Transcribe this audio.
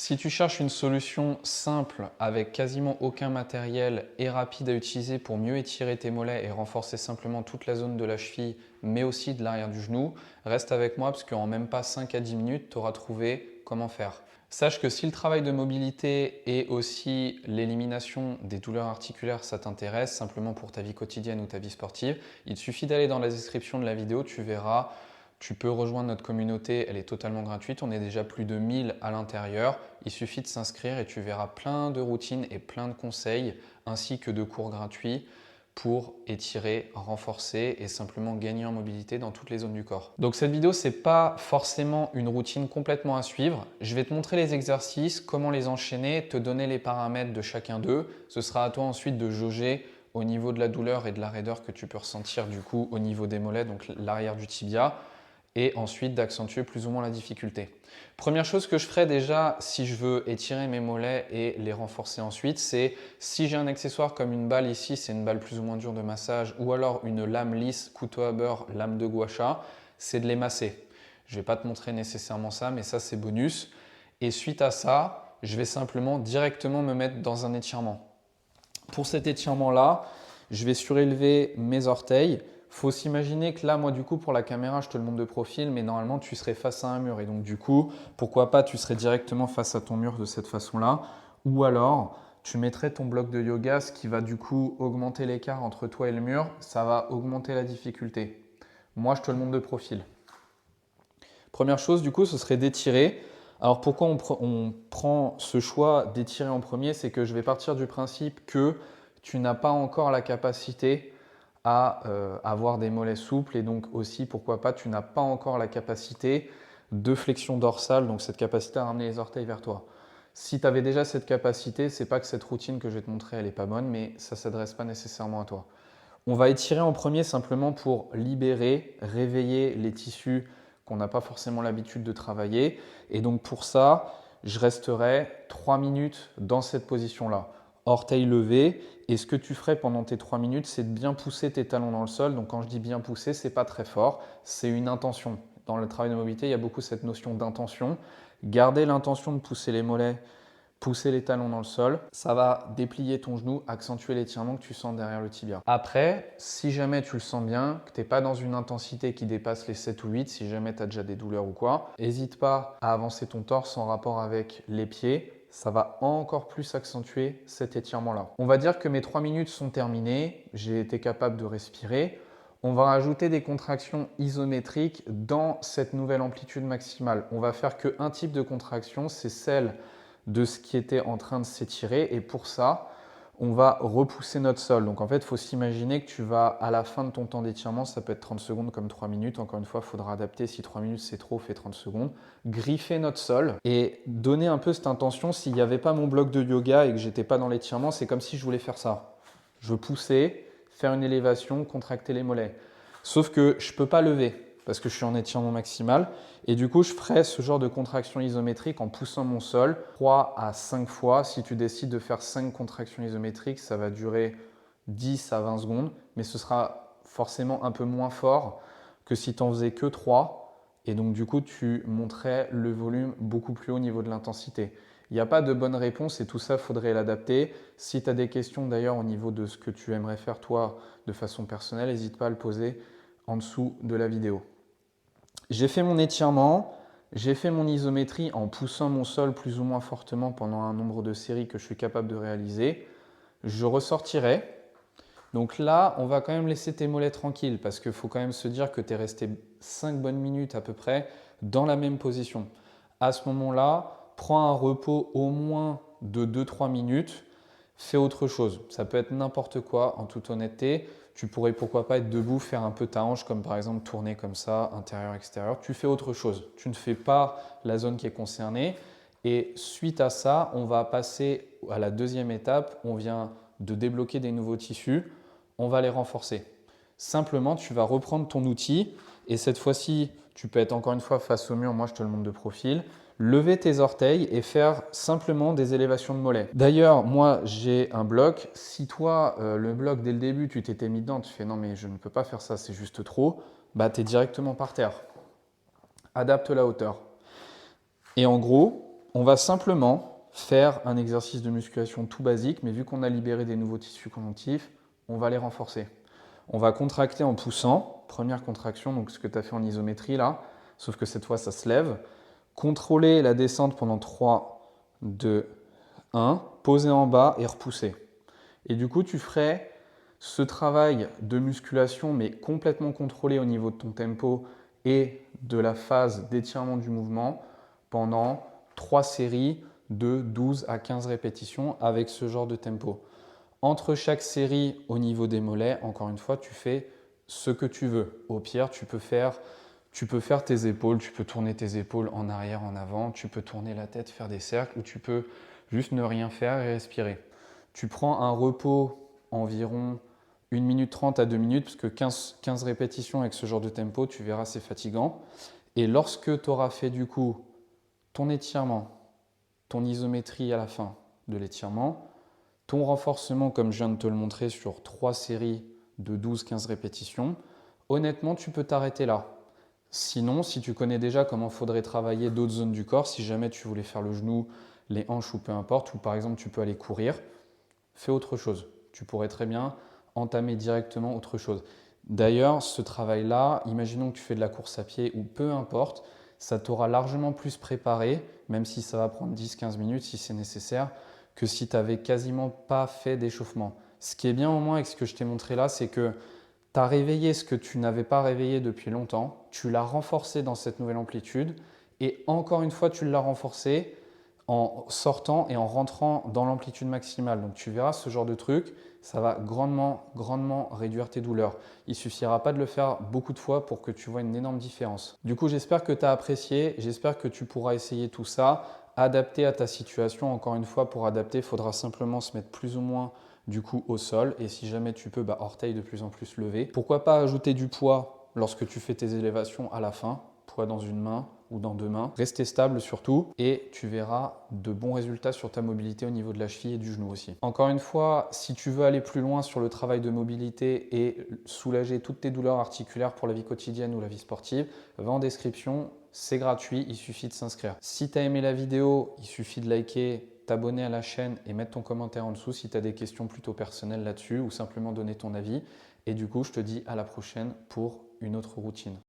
Si tu cherches une solution simple avec quasiment aucun matériel et rapide à utiliser pour mieux étirer tes mollets et renforcer simplement toute la zone de la cheville, mais aussi de l'arrière du genou, reste avec moi parce qu'en même pas 5 à 10 minutes, tu auras trouvé comment faire. Sache que si le travail de mobilité et aussi l'élimination des douleurs articulaires, ça t'intéresse simplement pour ta vie quotidienne ou ta vie sportive, il suffit d'aller dans la description de la vidéo, tu verras. Tu peux rejoindre notre communauté, elle est totalement gratuite. On est déjà plus de 1000 à l'intérieur. Il suffit de s'inscrire et tu verras plein de routines et plein de conseils ainsi que de cours gratuits pour étirer, renforcer et simplement gagner en mobilité dans toutes les zones du corps. Donc cette vidéo, ce n'est pas forcément une routine complètement à suivre. Je vais te montrer les exercices, comment les enchaîner, te donner les paramètres de chacun d'eux. Ce sera à toi ensuite de jauger au niveau de la douleur et de la raideur que tu peux ressentir du coup au niveau des mollets, donc l'arrière du tibia, et ensuite d'accentuer plus ou moins la difficulté. Première chose que je ferai déjà si je veux étirer mes mollets et les renforcer ensuite, c'est si j'ai un accessoire comme une balle ici, c'est une balle plus ou moins dure de massage, ou alors une lame lisse, couteau à beurre, lame de gua sha, c'est de les masser. Je ne vais pas te montrer nécessairement ça, mais ça c'est bonus. Et suite à ça, je vais simplement directement me mettre dans un étirement. Pour cet étirement-là, je vais surélever mes orteils. Faut s'imaginer que là, moi, du coup, pour la caméra, je te le montre de profil, mais normalement, tu serais face à un mur. Et donc, du coup, pourquoi pas, tu serais directement face à ton mur de cette façon-là. Ou alors, tu mettrais ton bloc de yoga, ce qui va du coup augmenter l'écart entre toi et le mur. Ça va augmenter la difficulté. Moi, je te le montre de profil. Première chose, du coup, ce serait d'étirer. Alors, pourquoi on prend ce choix d'étirer en premier? C'est que je vais partir du principe que tu n'as pas encore la capacité à avoir des mollets souples et donc aussi, pourquoi pas, tu n'as pas encore la capacité de flexion dorsale, donc cette capacité à ramener les orteils vers toi. Si tu avais déjà cette capacité, c'est pas que cette routine que je vais te montrer, elle n'est pas bonne, mais ça ne s'adresse pas nécessairement à toi. On va étirer en premier simplement pour libérer, réveiller les tissus qu'on n'a pas forcément l'habitude de travailler. Et donc pour ça, je resterai 3 minutes dans cette position-là. Orteil levé. Et ce que tu ferais pendant tes 3 minutes, c'est de bien pousser tes talons dans le sol. Donc quand je dis bien pousser, ce n'est pas très fort, c'est une intention. Dans le travail de mobilité, il y a beaucoup cette notion d'intention. Gardez l'intention de pousser les mollets, pousser les talons dans le sol, ça va déplier ton genou, accentuer l'étirement que tu sens derrière le tibia. Après, si jamais tu le sens bien, que tu n'es pas dans une intensité qui dépasse les 7 ou 8, si jamais tu as déjà des douleurs ou quoi, n'hésite pas à avancer ton torse en rapport avec les pieds. Ça va encore plus accentuer cet étirement-là. On va dire que mes 3 minutes sont terminées, j'ai été capable de respirer. On va rajouter des contractions isométriques dans cette nouvelle amplitude maximale. On va faire qu'un type de contraction, c'est celle de ce qui était en train de s'étirer et pour ça, on va repousser notre sol. Donc en fait, il faut s'imaginer que tu vas à la fin de ton temps d'étirement, ça peut être 30 secondes comme 3 minutes. Encore une fois, il faudra adapter. Si 3 minutes c'est trop, fais 30 secondes. Griffer notre sol et donner un peu cette intention. S'il n'y avait pas mon bloc de yoga et que j'étais pas dans l'étirement, c'est comme si je voulais faire ça. Je veux pousser, faire une élévation, contracter les mollets. Sauf que je ne peux pas lever parce que je suis en étirement maximal. Et du coup, je ferai ce genre de contraction isométrique en poussant mon sol 3 à 5 fois. Si tu décides de faire 5 contractions isométriques, ça va durer 10 à 20 secondes, mais ce sera forcément un peu moins fort que si tu n'en faisais que 3. Et donc, du coup, tu monterais le volume beaucoup plus haut au niveau de l'intensité. Il n'y a pas de bonne réponse et tout ça, il faudrait l'adapter. Si tu as des questions d'ailleurs au niveau de ce que tu aimerais faire toi de façon personnelle, n'hésite pas à le poser en dessous de la vidéo. J'ai fait mon étirement, j'ai fait mon isométrie en poussant mon sol plus ou moins fortement pendant un nombre de séries que je suis capable de réaliser. Je ressortirai. Donc là, on va quand même laisser tes mollets tranquilles parce qu'il faut quand même se dire que tu es resté 5 bonnes minutes à peu près dans la même position. À ce moment-là, prends un repos au moins de 2-3 minutes. Fais autre chose. Ça peut être n'importe quoi en toute honnêteté. Tu pourrais pourquoi pas être debout, faire un peu ta hanche comme par exemple tourner comme ça, intérieur-extérieur. Tu fais autre chose. Tu ne fais pas la zone qui est concernée. Et suite à ça, on va passer à la deuxième étape. On vient de débloquer des nouveaux tissus. On va les renforcer. Simplement, tu vas reprendre ton outil et cette fois-ci, tu peux être encore une fois face au mur. Moi, je te le montre de profil. Lever tes orteils et faire simplement des élévations de mollets. D'ailleurs, moi, j'ai un bloc. Si toi, le bloc, dès le début, tu t'étais mis dedans, tu fais non, mais je ne peux pas faire ça, c'est juste trop, bah, tu es directement par terre. Adapte la hauteur. Et en gros, On va simplement faire un exercice de musculation tout basique, mais vu qu'on a libéré des nouveaux tissus connectifs, on va les renforcer. On va contracter en poussant, première contraction, donc ce que tu as fait en isométrie là, sauf que cette fois ça se lève. Contrôler la descente pendant 3, 2, 1, poser en bas et repousser. Et du coup, tu ferais ce travail de musculation, mais complètement contrôlé au niveau de ton tempo et de la phase d'étirement du mouvement pendant 3 séries de 12 à 15 répétitions avec ce genre de tempo. Entre chaque série, au niveau des mollets, encore une fois, tu fais ce que tu veux. Au pire, tu peux faire tes épaules, tu peux tourner tes épaules en arrière, en avant, tu peux tourner la tête, faire des cercles, ou tu peux juste ne rien faire et respirer. Tu prends un repos environ 1 minute 30 à 2 minutes, parce que 15 répétitions avec ce genre de tempo, tu verras, c'est fatigant. Et lorsque tu auras fait du coup ton étirement, ton isométrie à la fin de l'étirement, ton renforcement, comme je viens de te le montrer, sur 3 séries de 12-15 répétitions, honnêtement, tu peux t'arrêter là. Sinon, si tu connais déjà comment faudrait travailler d'autres zones du corps, si jamais tu voulais faire le genou, les hanches ou peu importe, ou par exemple tu peux aller courir, fais autre chose. Tu pourrais très bien entamer directement autre chose. D'ailleurs, ce travail-là, imaginons que tu fais de la course à pied ou peu importe, ça t'aura largement plus préparé, même si ça va prendre 10-15 minutes si c'est nécessaire, que si tu n'avais quasiment pas fait d'échauffement. Ce qui est bien au moins avec ce que je t'ai montré là, c'est que tu as réveillé ce que tu n'avais pas réveillé depuis longtemps, tu l'as renforcé dans cette nouvelle amplitude et encore une fois, tu l'as renforcé en sortant et en rentrant dans l'amplitude maximale. Donc tu verras ce genre de truc, ça va grandement réduire tes douleurs. Il ne suffira pas de le faire beaucoup de fois pour que tu vois une énorme différence. Du coup, j'espère que tu as apprécié, j'espère que tu pourras essayer tout ça, adapter à ta situation. Encore une fois, pour adapter, il faudra simplement se mettre plus ou moins du coup au sol et si jamais tu peux, orteils de plus en plus levés. Pourquoi pas ajouter du poids lorsque tu fais tes élévations à la fin, poids dans une main ou dans 2 mains. Rester stable surtout et tu verras de bons résultats sur ta mobilité au niveau de la cheville et du genou aussi. Encore une fois, si tu veux aller plus loin sur le travail de mobilité et soulager toutes tes douleurs articulaires pour la vie quotidienne ou la vie sportive, va en description, c'est gratuit, il suffit de s'inscrire. Si tu as aimé la vidéo, il suffit de liker, t'abonner à la chaîne et mettre ton commentaire en dessous si tu as des questions plutôt personnelles là-dessus ou simplement donner ton avis. Et du coup, je te dis à la prochaine pour une autre routine.